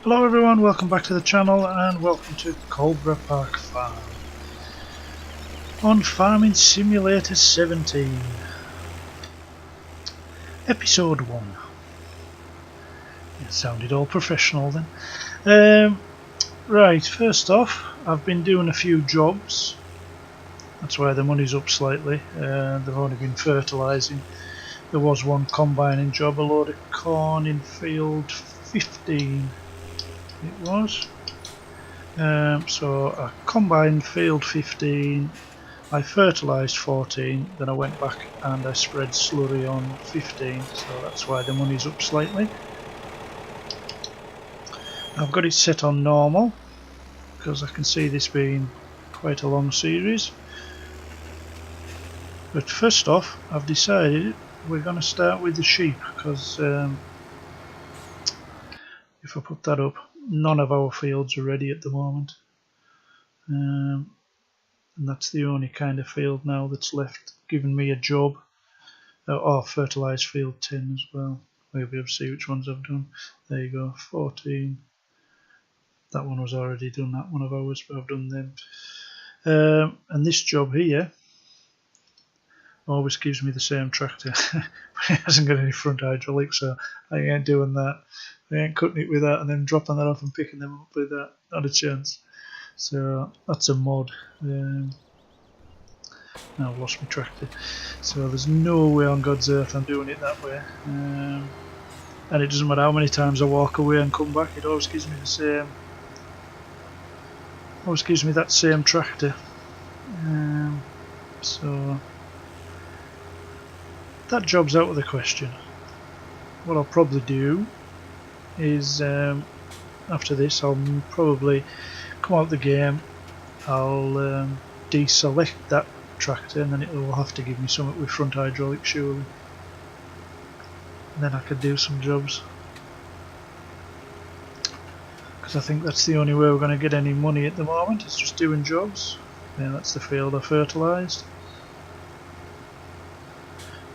Hello everyone, welcome back to the channel and welcome to Coldborough Park Farm on Farming Simulator 17 Episode 1. It sounded all professional then. Right, first off, I've been doing a few jobs. That's why the money's up slightly. They've only been fertilising. There was one combining job, a load of corn in field 15 it was. So I combined field 15, I fertilised 14, then I went back and I spread slurry on 15, so that's why the money's up slightly. I've got it set on normal because I can see this being quite a long series. But first off, I've decided we're going to start with the sheep because if I put that up, none of our fields are ready at the moment. And that's the only kind of field now that's left giving me a job. Fertilised field 10 as well. We'll be able to see which ones I've done. There you go, 14. That one was already done, that one of ours, but I've done them. And this job here always gives me the same tractor. But it hasn't got any front hydraulics, so I ain't doing that. I ain't cutting it with that and then dropping that off and picking them up with that. Not a chance. So that's a mod. Now I've lost my tractor. So there's no way on God's earth I'm doing it that way. And it doesn't matter how many times I walk away and come back, it always gives me the same. Always gives me that same tractor. So that job's out of the question. What I'll probably do is after this I'll probably come out the game, I'll deselect that tractor and then it will have to give me something with front hydraulic surely, and then I could do some jobs, because I think that's the only way we're going to get any money at the moment, it's just doing jobs. Yeah, that's the field I fertilised.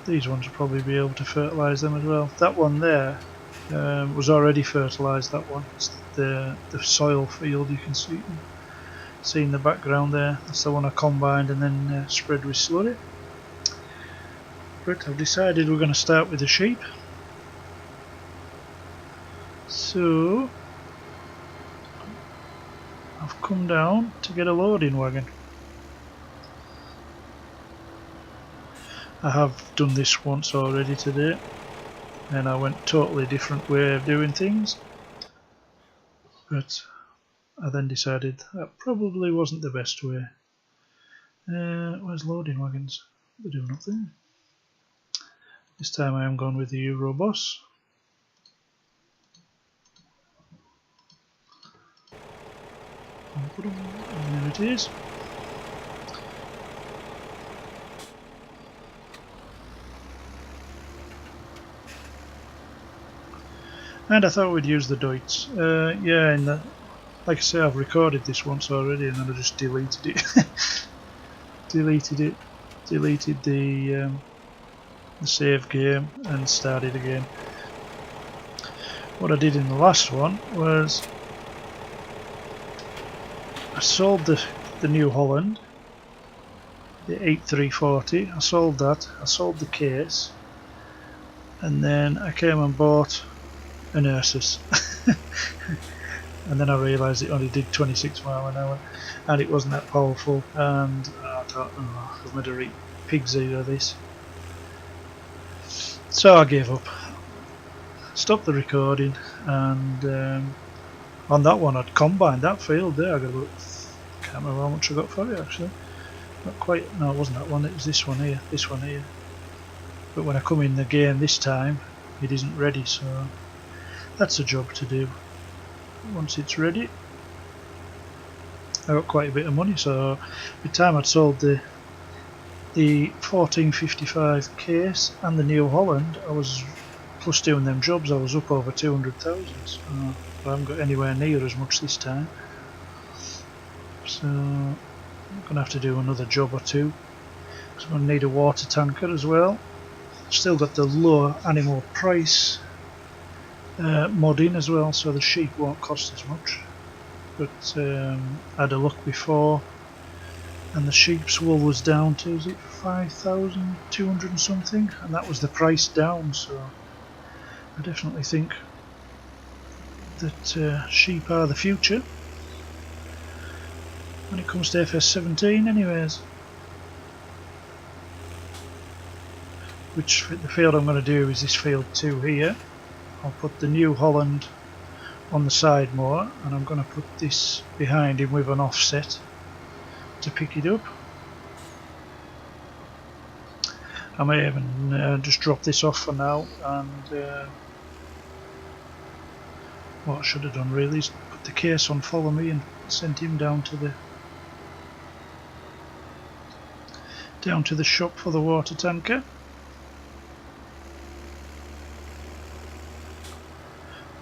These ones will probably be able to fertilise them as well. That one there was already fertilised, that one. It's the soil field you can see in the background there. That's the one I combined and then spread with slurry. But I've decided we're going to start with the sheep. So I've come down to get a loading wagon. I have done this once already today, and I went totally different way of doing things, but I then decided that probably wasn't the best way. Where's loading wagons? They do nothing. This time I am going with the Euro Boss. And there it is. And I thought we'd use the Deutz. Yeah, like I say, I've recorded this once already and then I just deleted it. Deleted the save game and started again. What I did in the last one was I sold the New Holland, the 8340. I sold that. I sold the case, and then I came and bought an Ursus. And then I realised it only did 26 miles an hour and it wasn't that powerful, and I thought, oh, I've made a pig's ear of this. So I gave up, stopped the recording, and on that one I'd combined that field there. I can't remember how much I got for it actually. Not quite, no, it wasn't that one, it was this one here, But when I come in the game this time it isn't ready, so that's a job to do. Once it's ready, I got quite a bit of money, so by the time I'd sold the 1455 case and the New Holland, I was, plus doing them jobs, I was up over 200,000, so I haven't got anywhere near as much this time. So I'm going to have to do another job or two, because I'm going to need a water tanker as well. Still got the low animal price mod in as well, so the sheep won't cost as much. But I had a look before, and the sheep's wool was down to, is it 5,200 and something, and that was the price down. So I definitely think that sheep are the future when it comes to FS17 anyways. Which the field I'm going to do is this field 2 here. I'll put the New Holland on the side more, and I'm going to put this behind him with an offset to pick it up. I may even just drop this off for now, and what I should have done really is put the case on follow me and sent him down to the shop for the water tanker.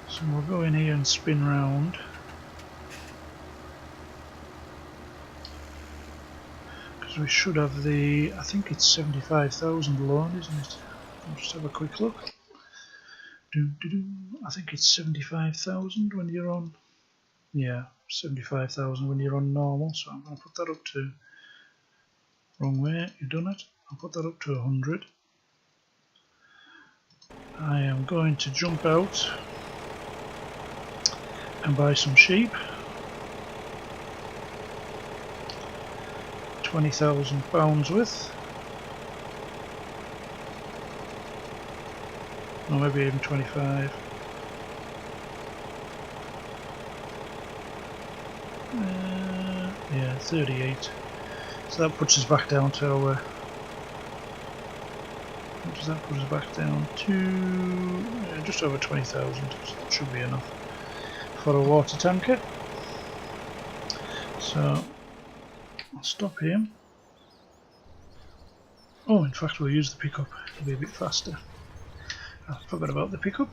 So we'll go in here and spin round. Because we should have the, I think it's 75,000 loan, isn't it? I'll just have a quick look. I think it's 75,000 when you're on, yeah, 75,000 when you're on normal. So I'm going to put that up to, wrong way, you've done it. I'll put that up to 100. I am going to jump out and buy some sheep. £20,000 worth, or maybe even 25. Yeah, 38. So that puts us back down to our. What does that put us back down to? Just over 20,000. So that should be enough for a water tanker. So I'll stop here. Oh, in fact we'll use the pickup, it'll be a bit faster. I forgot about the pickup.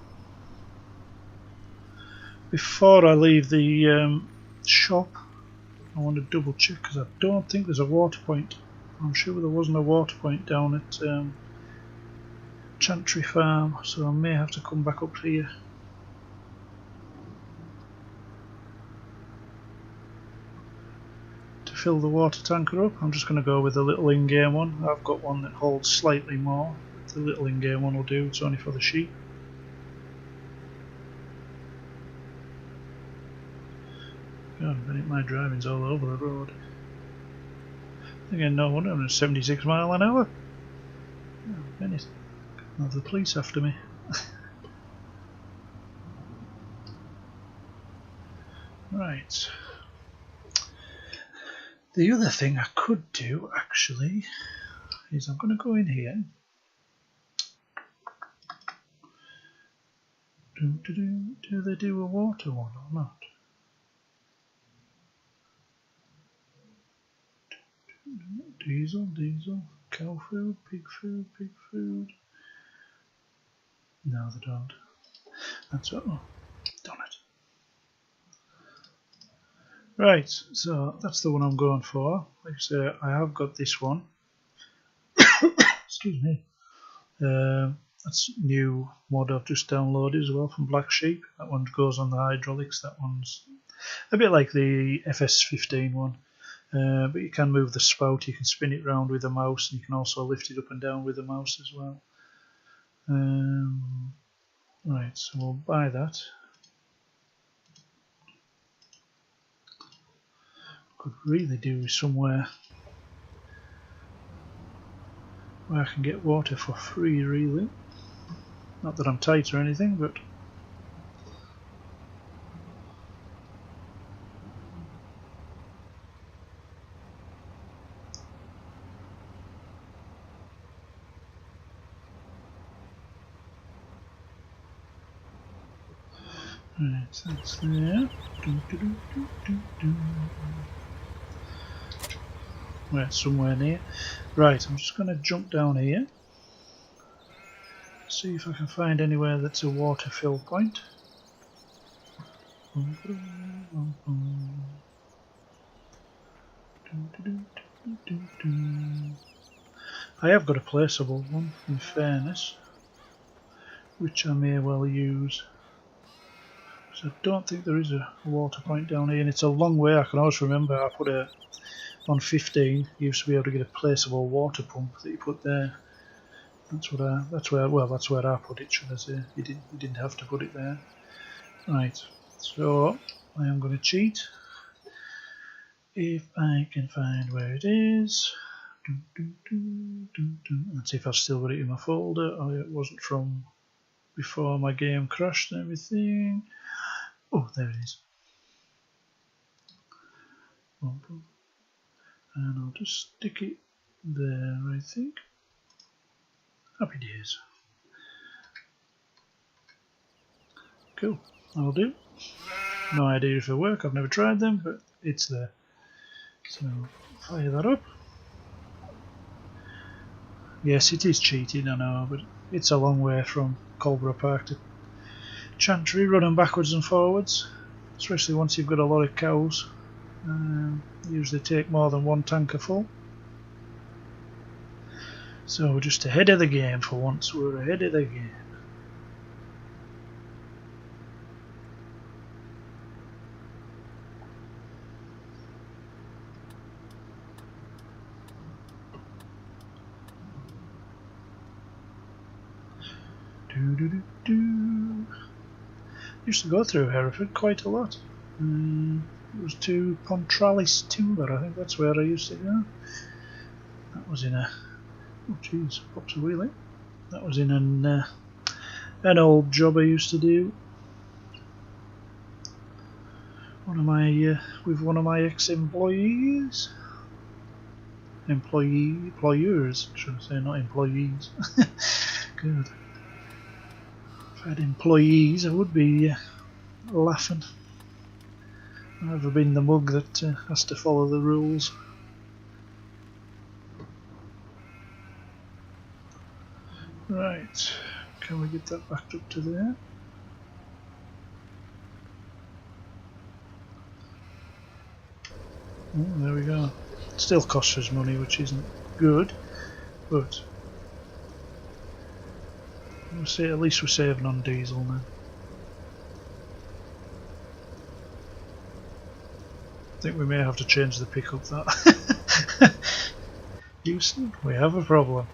Before I leave the shop, I want to double check because I don't think there's a water point. I'm sure there wasn't a water point down at Chantry Farm, so I may have to come back up here. Fill the water tanker up. I'm just going to go with the little in-game one. I've got one that holds slightly more. The little in-game one will do, it's only for the sheep. God, my driving's all over the road. Again, no wonder I'm at 76 mile an hour. Oh, minute. I'll have the police after me. Right. The other thing I could do actually is I'm going to go in here. Do they do a water one or not? Diesel, cow food, pig food. No, they don't. That's what. Oh, done it. Right, so that's the one I'm going for. Like I say, I have got this one. Excuse me. That's new mod I've just downloaded as well from Black Sheep. That one goes on the hydraulics. That one's a bit like the FS15 one. But you can move the spout, you can spin it round with a mouse, and you can also lift it up and down with a mouse as well. Right, so we'll buy that. Could really do somewhere where I can get water for free, really. Not that I'm tight or anything, but right, so that's there. Right, somewhere near. Right, I'm just going to jump down here. See if I can find anywhere that's a water fill point. I have got a placeable one, in fairness, which I may well use. I don't think there is a water point down here, and it's a long way. I can always remember I put a on 15. You used to be able to get a placeable water pump that you put there. That's where I put it. Should I say? You didn't have to put it there. Right. So I am going to cheat. If I can find where it is. Let's see if I've still got it in my folder. Oh, it wasn't from before my game crashed and everything. Oh, there it is. And I'll just stick it there, I think. Happy days. Cool, that'll do. No idea if it'll work, I've never tried them, but it's there. So, fire that up. Yes, it is cheating, I know, but it's a long way from Coldborough Park to Chantry, running backwards and forwards, especially once you've got a lot of cows. Usually take more than one tanker full. So we're just ahead of the game for once, we're ahead of the game. Used to go through Hereford quite a lot. It was to Pontralis Timber, I think that's where I used to go. That was in a... oh jeez, pops a wheelie. That was in an old job I used to do. With one of my ex-employees. Employers, should I say, not employees. Good. If I had employees, I would be laughing. I've never been the mug that has to follow the rules. Right, can we get that backed up to there? Oh, there we go. It still costs us money, which isn't good, but we'll see, at least we're saving on diesel now. I think we may have to change the pickup that. Houston, we have a problem.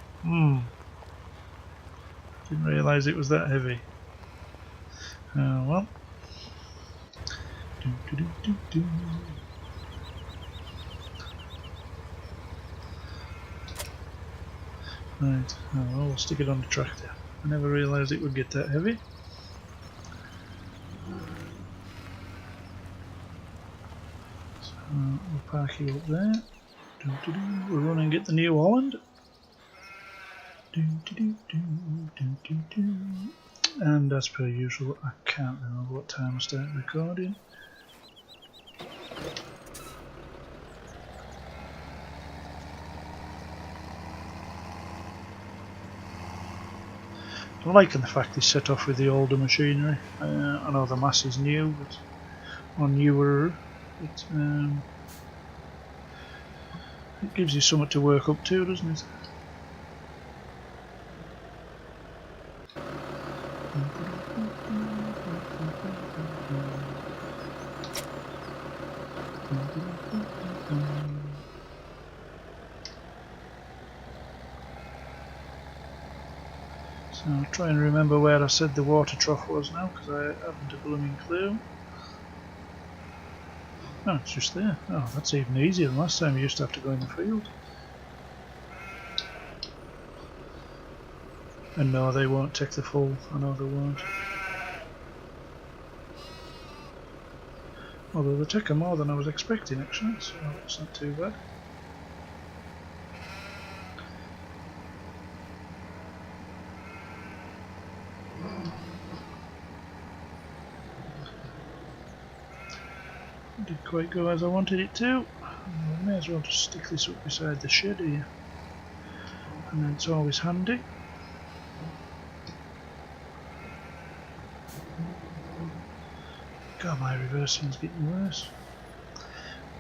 Didn't realise it was that heavy. Oh well. Right, oh, well, we'll stick it on the tractor. I never realised it would get that heavy. So we'll park you up there. We're running at the New Holland. And as per usual, I can't remember what time I started recording. I'm liking the fact they set off with the older machinery. I know the mass is new, but on newer, it gives you something to work up to, doesn't it? So I'll try and remember where I said the water trough was now, because I haven't a blooming clue. Oh, it's just there. Oh, that's even easier than last time. You used to have to go in the field. And no, they won't take the full. I know they won't. Although they take more than I was expecting, actually, so it's not too bad. Didn't quite go as I wanted it to. I may as well just stick this up beside the shed here, and then it's always handy. God, my reversing's getting worse.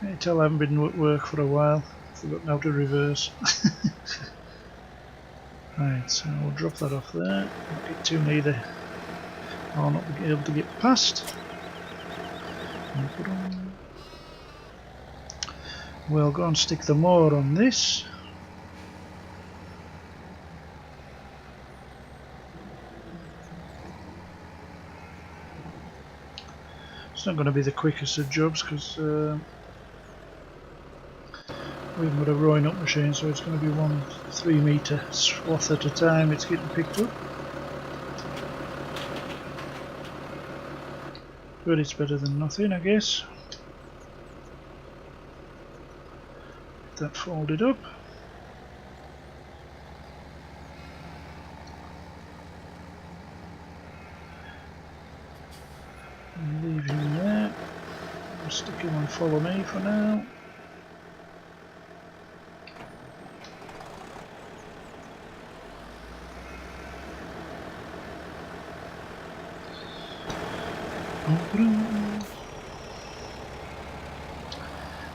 I can tell I haven't been at work for a while. I've forgotten how to reverse. Right, so we'll drop that off there. Not get too near the... I'll not be able to get past. We'll go and stick the moor on this. It's not going to be the quickest of jobs because we haven't got a rowing up machine, so it's going to be 1 3-metre swath at a time it's getting picked up. But it's better than nothing, I guess. Get that folded up. And leave him there. I'll stick him on follow me for now.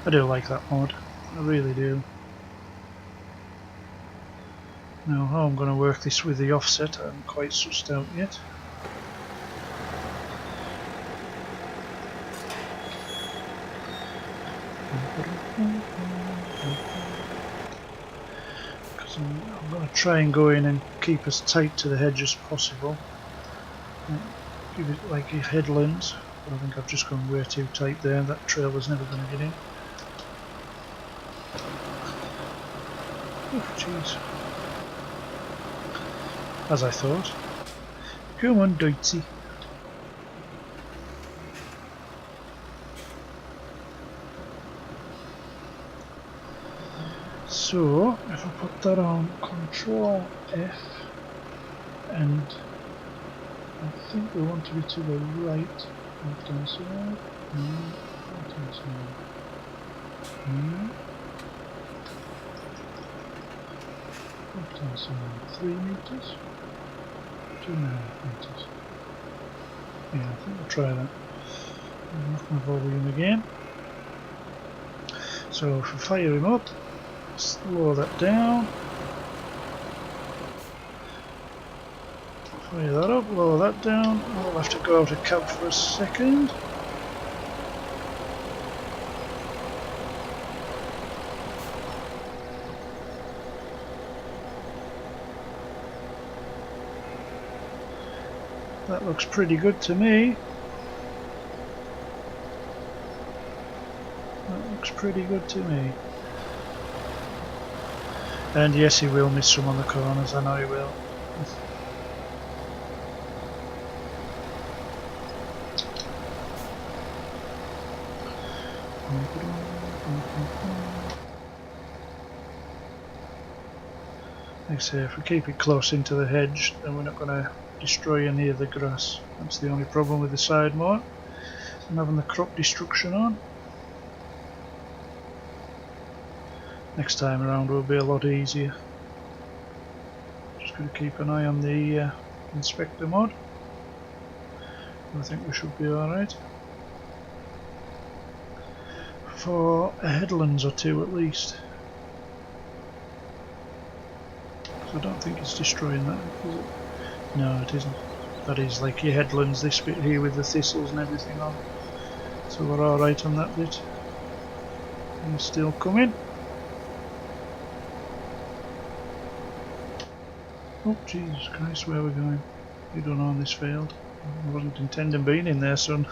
I do like that mod, I really do. Now how I'm going to work this with the offset I haven't quite sussed out yet. Because I'm going to try and go in and keep as tight to the hedge as possible. Give it like if headlands, but I think I've just gone way too tight there. That trailer's never going to get in. Oh jeez. As I thought. Come on, Deutsche. So, if I put that on Control F, and I think we want to be to the right, left hand side, right hand side, left hand side, 3 meters, 2.5 meters. Yeah, I think we'll try that. I'll knock my volume again. So if we fire him up, slow that down. Fire that up, lower that down. I'll have to go out of cab for a second. That looks pretty good to me. That looks pretty good to me. And yes, he will miss some on the corners, I know he will. Like I say, if we keep it close into the hedge, then we're not going to destroy any of the grass. That's the only problem with the side mower. I'm having the crop destruction on. Next time around will be a lot easier. Just going to keep an eye on the inspector mod. I think we should be alright. For headlands or two at least. I don't think it's destroying that, is it? No, it isn't. That is like your headlands, this bit here with the thistles and everything on. So we're alright on that bit. And still coming. Oh Jesus Christ, where are we going? You don't know this failed. I wasn't intending being in there, son.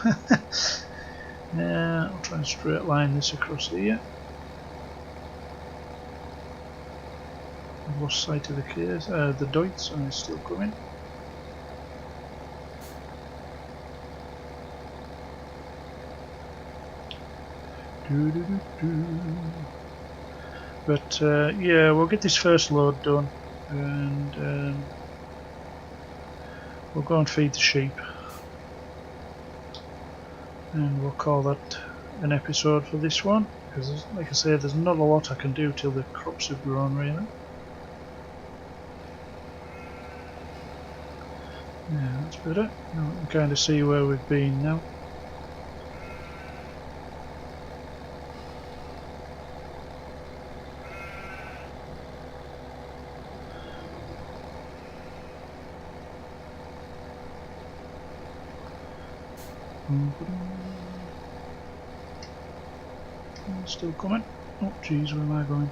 I'll try and straight line this across here. I've lost sight of the case, the Deutz, and it's still coming. But yeah, we'll get this first load done, and we'll go and feed the sheep, and we'll call that an episode for this one, because like I say, there's not a lot I can do till the crops have grown really. Yeah, that's better. Now we can kind of see where we've been now. Still coming. Oh jeez, where am I going?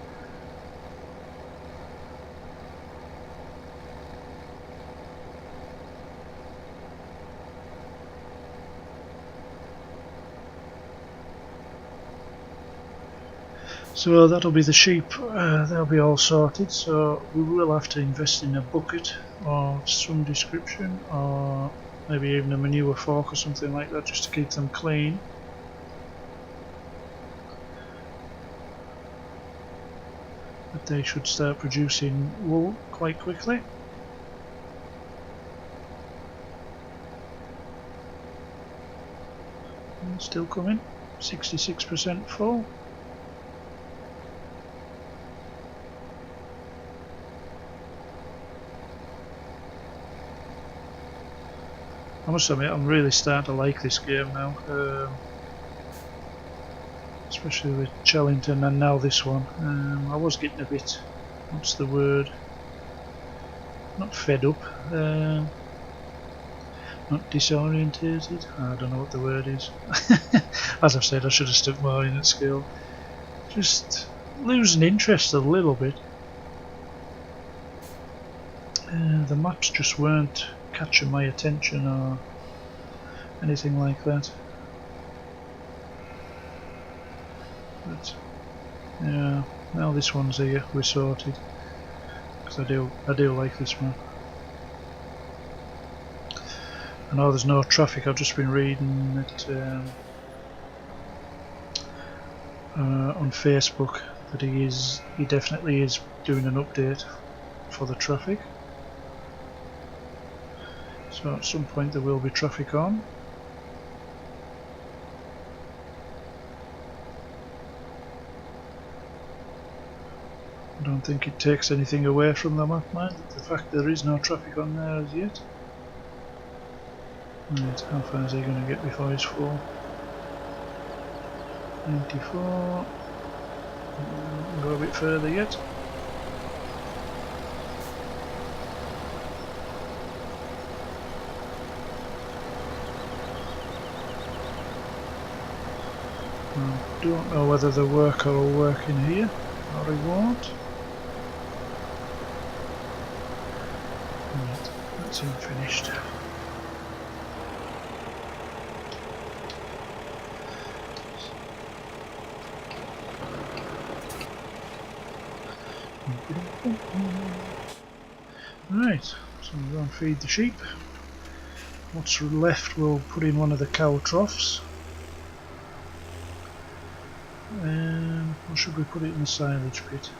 So that'll be the sheep, they'll be all sorted, so we will have to invest in a bucket of some description, or maybe even a manure fork or something like that, just to keep them clean. But they should start producing wool quite quickly. And still coming, 66% full. I must admit, I'm really starting to like this game now, especially with Chellington and now this one. I was getting a bit, what's the word, not fed up, not disorientated, I don't know what the word is. As I've said, I should have stuck more in at school. Just losing interest a little bit. The maps just weren't catching my attention or anything like that. But yeah, now this one's here, we're sorted. Because I do like this map. I know there's no traffic. I've just been reading that on Facebook that he definitely is doing an update for the traffic. So at some point there will be traffic on. I don't think it takes anything away from the map, mind, the fact there is no traffic on there as yet. Right, how far is he going to get before he's full? 94. Go a bit further yet. I don't know whether the worker will work in here or he won't. Right, that's him finished. Right, so we'll go and feed the sheep. What's left we'll put in one of the cow troughs. Or should we put it in the silage pit?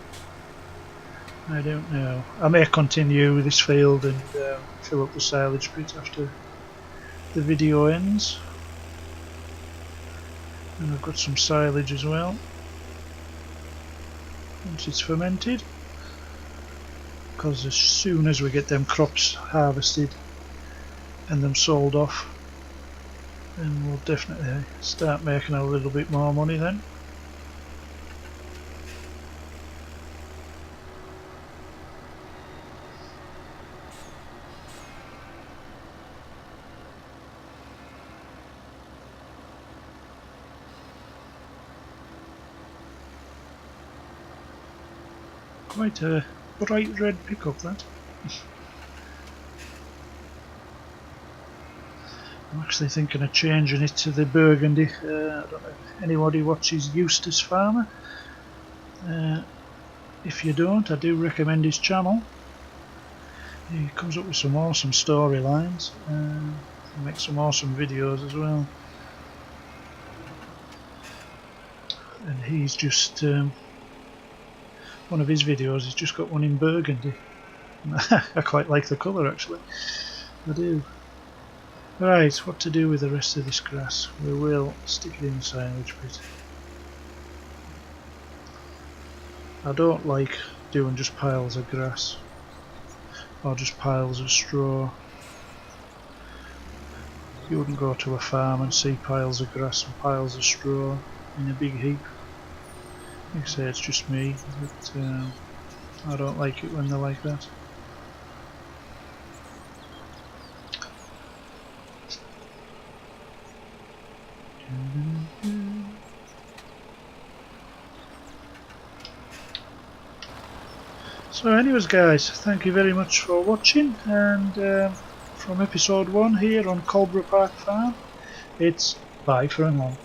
I don't know. I may continue with this field and fill up the silage pit after the video ends. And I've got some silage as well. Once it's fermented. Because as soon as we get them crops harvested and them sold off, then we'll definitely start making a little bit more money then. Quite a bright red pickup that. I'm actually thinking of changing it to the burgundy. I don't know if anybody watches Eustace Farmer. If you don't, I do recommend his channel. He comes up with some awesome storylines. He makes some awesome videos as well. And he's just one of his videos, he's just got one in burgundy. I quite like the colour actually. I do. Right, what to do with the rest of this grass? We will stick it in the silage pit. I don't like doing just piles of grass or just piles of straw. You wouldn't go to a farm and see piles of grass and piles of straw in a big heap. Like I say, it's just me, but I don't like it when they're like that. So anyways guys, thank you very much for watching, and from episode 1 here on Coldborough Park Farm, it's bye for now.